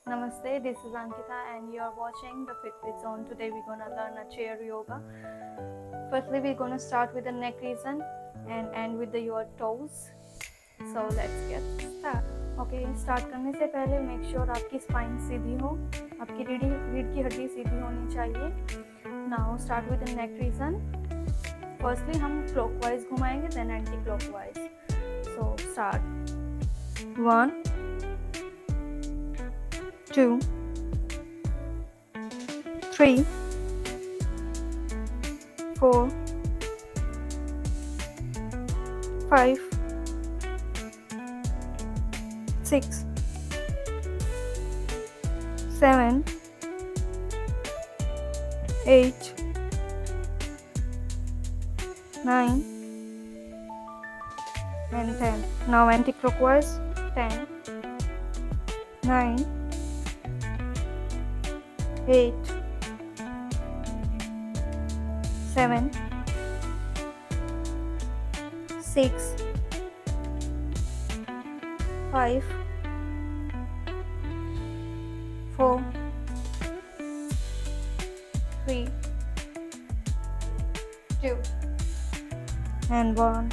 Namaste, this is Ankita and you're watching the Fitbit Zone. Today we're gonna learn a chair yoga. Firstly, we're gonna start with the neck region and end with your toes. So let's get started. Okay, start करने से पहले make sure आपकी spine सीधी हो, आपकी रीढ़ की हड्डी सीधी होनी चाहिए. Now start with the neck region. Firstly हम clockwise घुमाएंगे, then anti-clockwise. So start. 1, 2, 3, 4, 5, 6, 7, 8, 9 and 10. Now anti-clockwise. 10, 9, 8, 7, 6, 5, 4, 3, 2 and 1.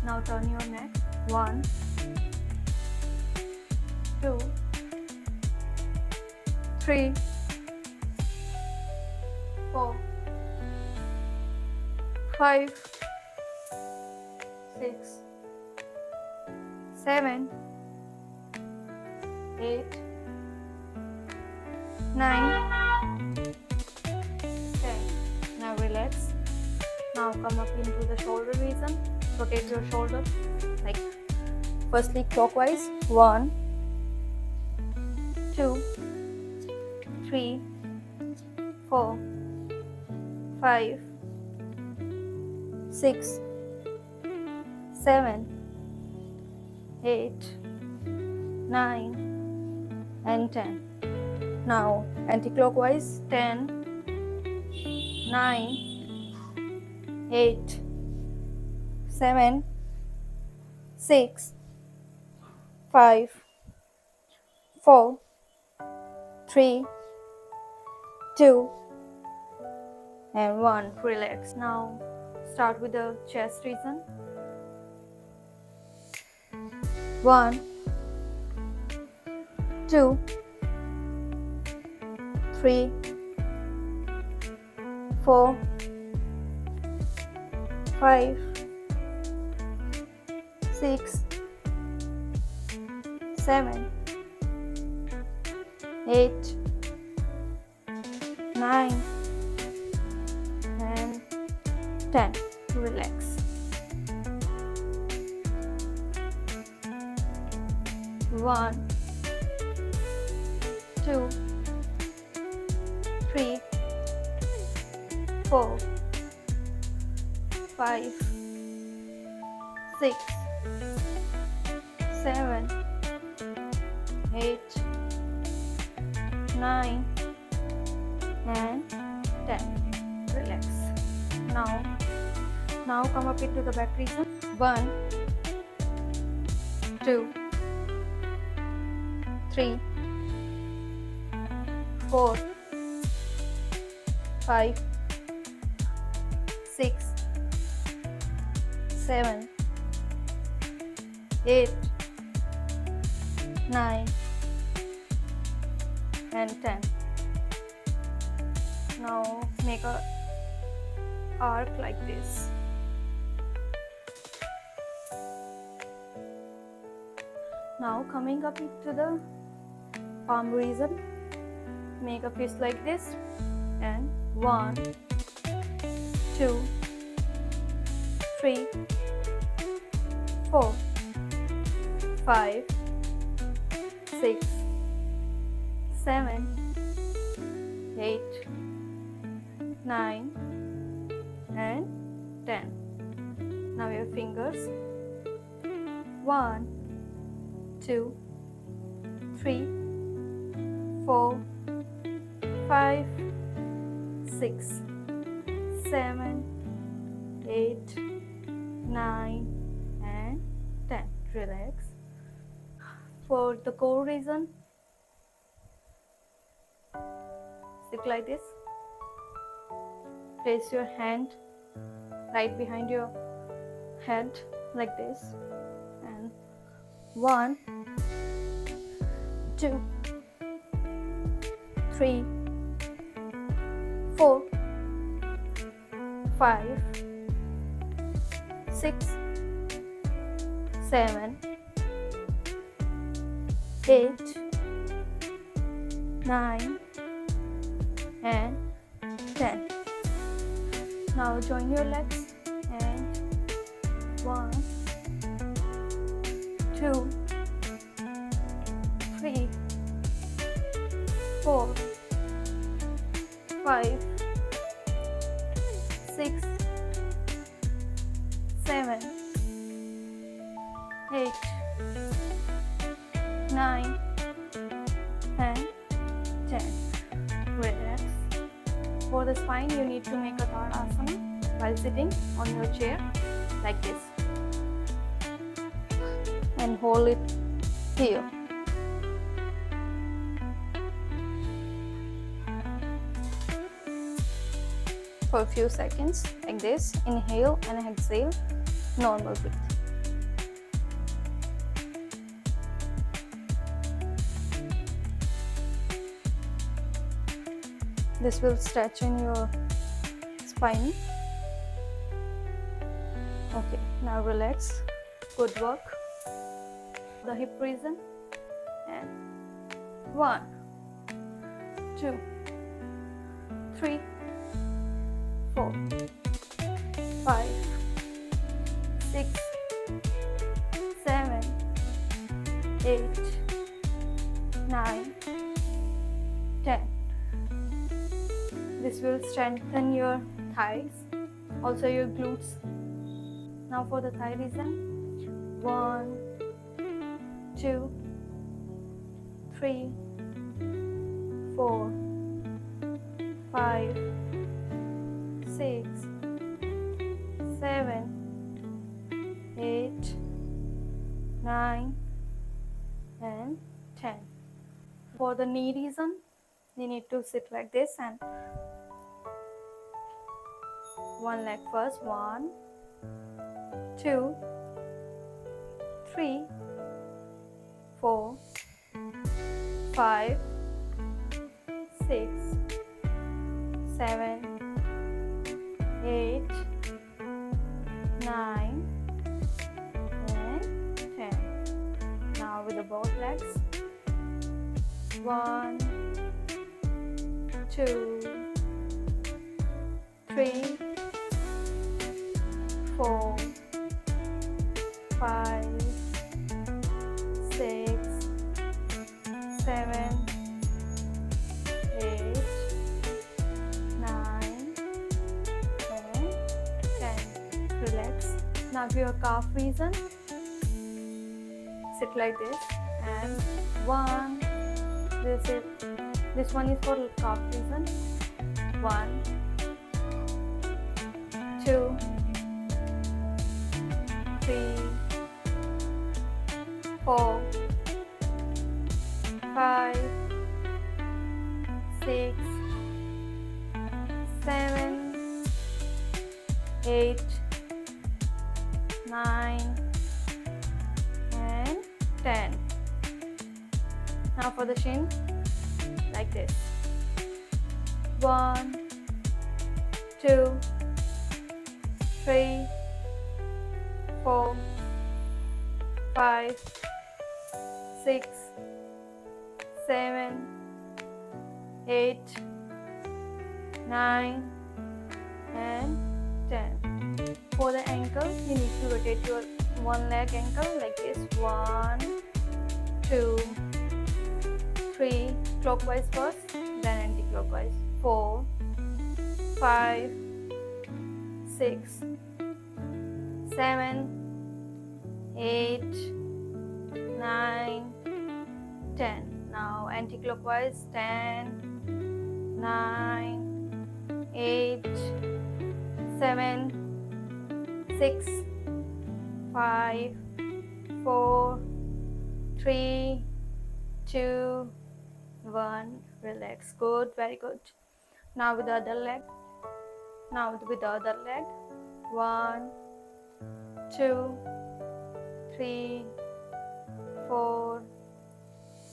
Now turn your neck. 1, 2, 3, 4, 5, 6, 7, 8, 9, 10. Now relax. Now come up into the shoulder region. Rotate your shoulder like firstly clockwise. 1, 2, 3, 4, 5, 6, 7, 8, 9 and 10. Now anti-clockwise. 10, 9, 8, 7, 6, 5, 4, 3, 2 and 1. Relax. Now start with the chest region. 1, 2, 3, 4, 5, 6, 7, 8, 9 and 10. Relax. 1, 2, 3, 4, 5, 6, 7, 8, 9 and 10. Relax. Now come up into the back region. 1, 2, 3, 4, 5, 6, 7, 8, 9 and 10. Now make a arc like this. Now coming up into the palm region, make a fist like this and 1, 2, 3, 4, 5, 6, 7, 8, 9 and 10. Now your fingers. 1, 2, 3, 4, 5, 6, 7, 8, 9 and 10. Relax. for the core region, sit like this. Place your hand right behind your head like this, and 1, 2, 3, 4, 5, 6, 7, 8, 9, and 10. Now join your legs, and 1, 2, 3, 4, 5, 6, 7, 8, 9, and 10. Relax. For the spine, you need to make a Tadasana while sitting on your chair like this, and hold it here. For a few seconds like this. Inhale and exhale, normal breath. This will stretch in your spine. Okay, now relax. Good work. The hip region, and 1, 2, 3, 4, 5, 6, 7, 8, 9, 10. This will strengthen your thighs, also your glutes. Now for the thigh region, 1, 2, 3, 4, 5, 6, 7, 8, 9, and 10. For the knee region, you need to sit like this, and one leg first. 1, 2, 3, 4, 5, 6, 7, 8, 9, and 10. Now with the both legs. 1, 2, 3, 4, 5, 6, 7, 8, 9, and 10. Relax. Now your calf region. Sit like this, and 1. This one is for calf region. 1, 2, 3, 4, 5, 6, 7, 8, 9, and 10. Now for the shin, like this. 1, 2, 3, 4, 5, 6, 7, 8, 9, and 10. For the ankle, you need to rotate your one leg ankle like this. 1, 2, 3, clockwise first, then anti-clockwise. 4, 5, 6, 7, 8, 9, 10. Now anti-clockwise. 10, 9, 8, 7, 6, 5, 4, 3, 2, 1. Relax. Good. Very good. Now with the other leg. Now with the other leg. 1, 2, 3, 4,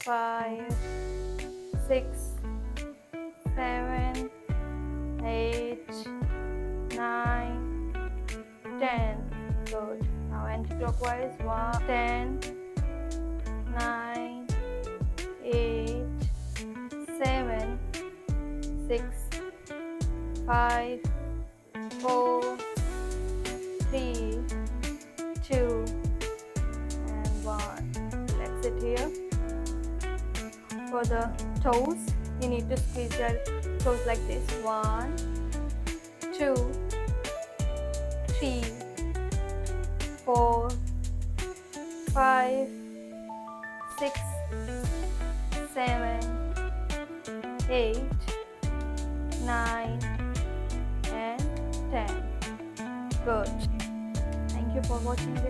5, 6, 7, 8, 9, 10. Good. Now anti-clockwise. 1, 10, 9, 8, 7, 6, 5, 4, 3, 2, and 1. Relax it here. For the toes, you need to squeeze your toes like this. 1, 2, 3, 4, 5, 6, 7, 8, 9, and 10. Good. Thank you for watching this.